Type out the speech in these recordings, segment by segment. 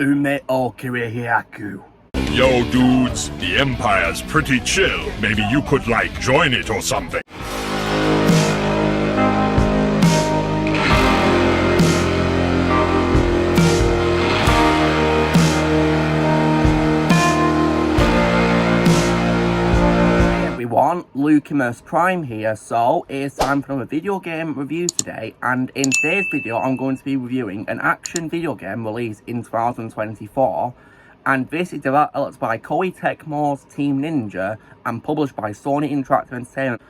Ume o Kirihiaku. Yo, dudes, the Empire's pretty chill. Maybe you could, like, join it or something. Everyone, Lucimus Prime here. So it's time for another video game review today, and in today's video I'm going to be reviewing an action video game released in 2024, and this is developed by Koei Tecmo's Team Ninja and published by Sony Interactive Entertainment.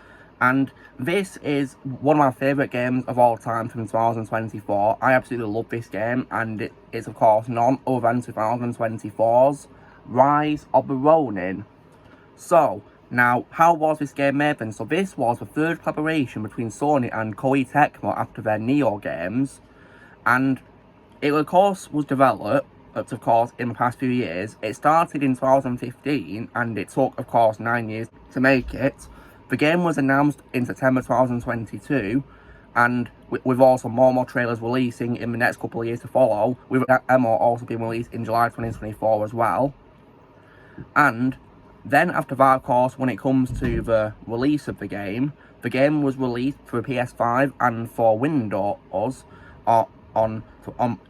And this is one of my favourite games of all time from 2024. I absolutely love this game, and it's of course none other than 2024's Rise of the RŌNIN. So now, how was this game made then? So this was the third collaboration between Sony and Koei Tecmo after their Neo games, and it of course was developed, of course, in the past few years. It started in 2015 and it took of course 9 years to make it. The game was announced in September 2022, and with also more trailers releasing in the next couple of years to follow, with demo also being released in July 2024 as well. And then after that, of course, when it comes to the release of the game was released for PS5 and for Windows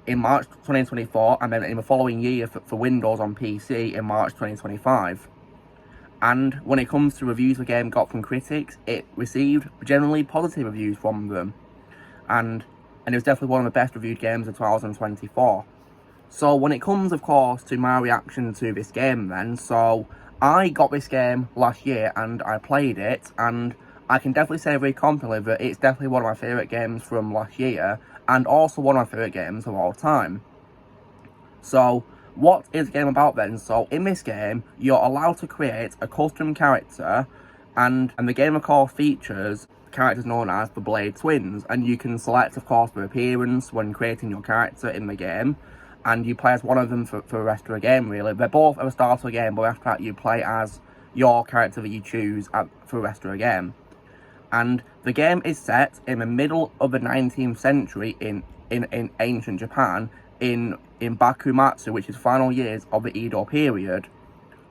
in March 2024, and then in the following year for Windows on PC in March 2025. And when it comes to reviews the game got from critics, it received generally positive reviews from them, and it was definitely one of the best reviewed games of 2024. So when it comes, of course, to my reaction to this game then, so I got this game last year and I played it, and I can definitely say very confidently that it's definitely one of my favourite games from last year, and also one of my favourite games of all time. So what is the game about then? So in this game, you're allowed to create a custom character, and the game of course features characters known as the Blade Twins, and you can select of course their appearance when creating your character in the game, and you play as one of them for the rest of the game really. They're both at the start of the game, but after that you play as your character that you choose for the rest of the game. And the game is set in the middle of the 19th century in ancient Japan, in Bakumatsu, which is final years of the Edo period.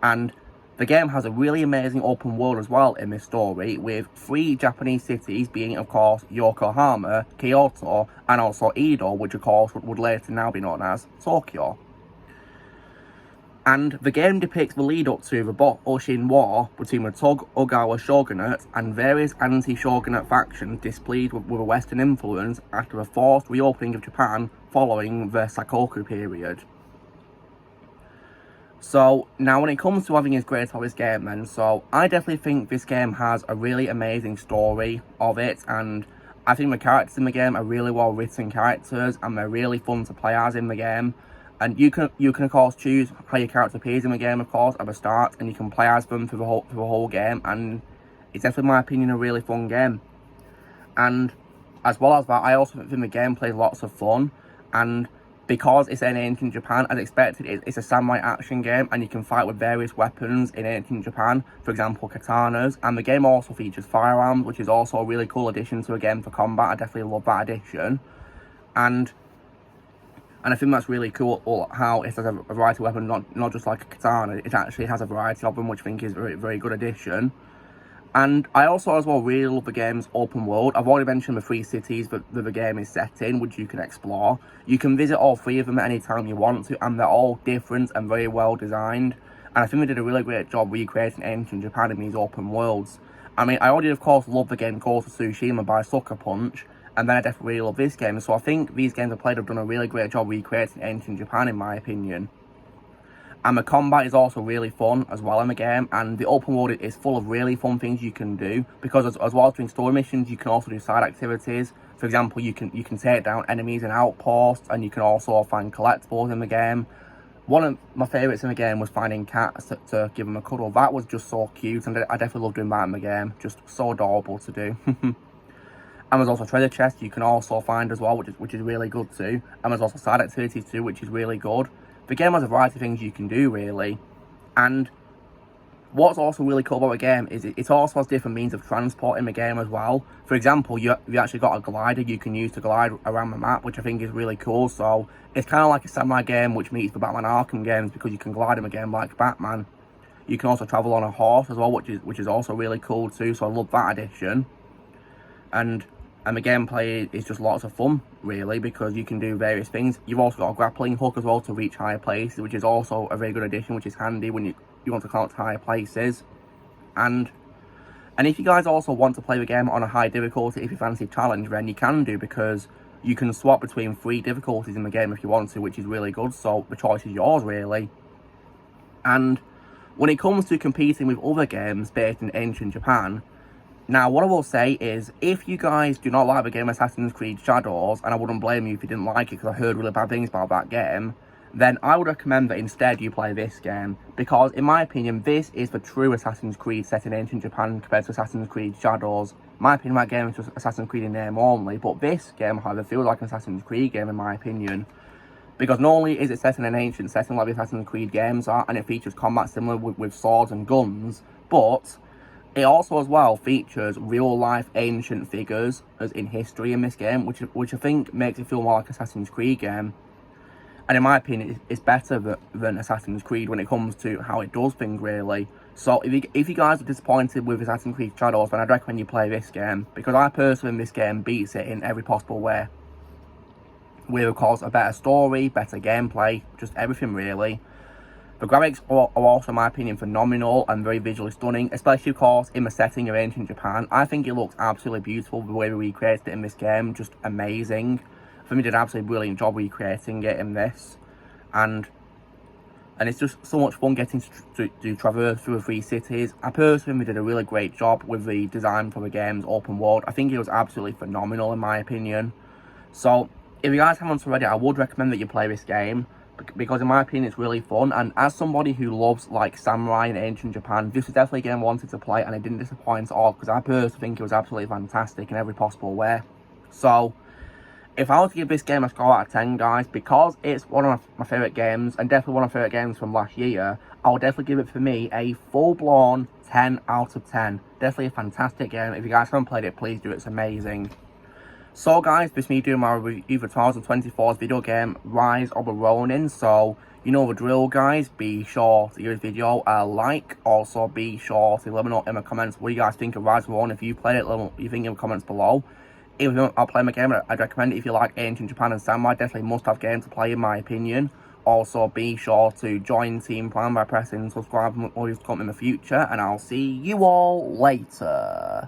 And the game has a really amazing open world as well in this story, with 3 Japanese cities being of course Yokohama, Kyoto, and also Edo, which of course would later now be known as Tokyo. And the game depicts the lead up to the Boshin War between the Tokugawa shogunate and various anti-shogunate factions displeased with a Western influence after the forced reopening of Japan following the Sakoku period. So now when it comes to having his grades for this game then, so I definitely think this game has a really amazing story of it, and I think the characters in the game are really well written characters, and they're really fun to play as in the game. And you can of course choose how your character appears in the game of course at the start, and you can play as them for the whole game, and it's definitely in my opinion a really fun game. And as well as that, I also think the gameplay is lots of fun, and because it's in ancient Japan, as expected, it's a samurai action game, and you can fight with various weapons in ancient Japan, for example katanas, and the game also features firearms, which is also a really cool addition to a game for combat. I definitely love that addition. And I think that's really cool how it has a variety of weapons, not just like a katana. It actually has a variety of them, which I think is a very, very good addition. And I also as well really love the game's open world. I've already mentioned the 3 cities that the game is set in, which you can explore. You can visit all 3 of them at any time you want to, and they're all different and very well designed. And I think they did a really great job recreating ancient Japan in these open worlds. I mean, I already of course love the game Ghost of Tsushima by Sucker Punch, and then I definitely really love this game. So I think these games I've played have done a really great job recreating ancient Japan in my opinion. And the combat is also really fun as well in the game, and the open world is full of really fun things you can do, because as well as doing story missions, you can also do side activities. For example, you can take down enemies in outposts, and you can also find collectibles in the game. One of my favourites in the game was finding cats to give them a cuddle. That was just so cute, and I definitely love doing that in the game. Just so adorable to do. And there's also treasure chests you can also find as well, which is really good too. And there's also side activities too, which is really good. The game has a variety of things you can do really, and what's also really cool about the game is it also has different means of transport in the game as well. For example, you actually got a glider you can use to glide around the map, which I think is really cool. So it's kind of like a samurai game which meets the Batman Arkham games, because you can glide in the game like Batman. You can also travel on a horse as well, which is also really cool too. So I love that addition. And the gameplay is just lots of fun, really, because you can do various things. You've also got a grappling hook as well to reach higher places, which is also a very good addition, which is handy when you want to climb to higher places. And if you guys also want to play the game on a high difficulty, if you fancy challenge, then you can do, because you can swap between 3 difficulties in the game if you want to, which is really good. So the choice is yours, really. And when it comes to competing with other games based in ancient Japan, now, what I will say is, if you guys do not like the game Assassin's Creed Shadows, and I wouldn't blame you if you didn't like it, because I heard really bad things about that game, then I would recommend that instead you play this game, because in my opinion, this is the true Assassin's Creed set in ancient Japan compared to Assassin's Creed Shadows. In my opinion, that game is just Assassin's Creed in name only, but this game, however, feels like an Assassin's Creed game in my opinion, because not only is it set in an ancient setting like the Assassin's Creed games are, and it features combat similar with swords and guns, but it also as well features real-life ancient figures as in history in this game, which I think makes it feel more like Assassin's Creed game. And in my opinion, it's better than Assassin's Creed when it comes to how it does things, really. So if you guys are disappointed with Assassin's Creed Shadows, then I'd recommend you play this game, because I personally in this game beats it in every possible way. With, of course, a better story, better gameplay, just everything, really. The graphics are also, in my opinion, phenomenal and very visually stunning, especially, of course, in the setting of ancient Japan. I think it looks absolutely beautiful, the way we recreated it in this game, just amazing. I think we did an absolutely brilliant job recreating it in this. And it's just so much fun getting to traverse through the 3 cities. I personally did a really great job with the design for the game's open world. I think it was absolutely phenomenal, in my opinion. So, if you guys haven't already, I would recommend that you play this game, because in my opinion it's really fun. And as somebody who loves like samurai in ancient Japan, this is definitely a game I wanted to play, and it didn't disappoint at all, because I personally think it was absolutely fantastic in every possible way. So if I was to give this game a score out of 10, guys, because it's one of my favourite games, and definitely one of my favourite games from last year, I would definitely give it, for me, a full-blown 10 out of 10. Definitely a fantastic game. If you guys haven't played it, please do. It's amazing. So guys, this is me doing my review for 2024's video game Rise of the RŌNIN. So you know the drill, guys. Be sure to give this video a like. Also be sure to let me know in the comments what you guys think of Rise of the RŌNIN. If you played it, let me know what you think in the comments below. If you I'll play my game, I'd recommend it if you like ancient Japan and samurai. Definitely must have game to play in my opinion. Also be sure to join Team Prime by pressing subscribe and all these to come in the future, and I'll see you all later.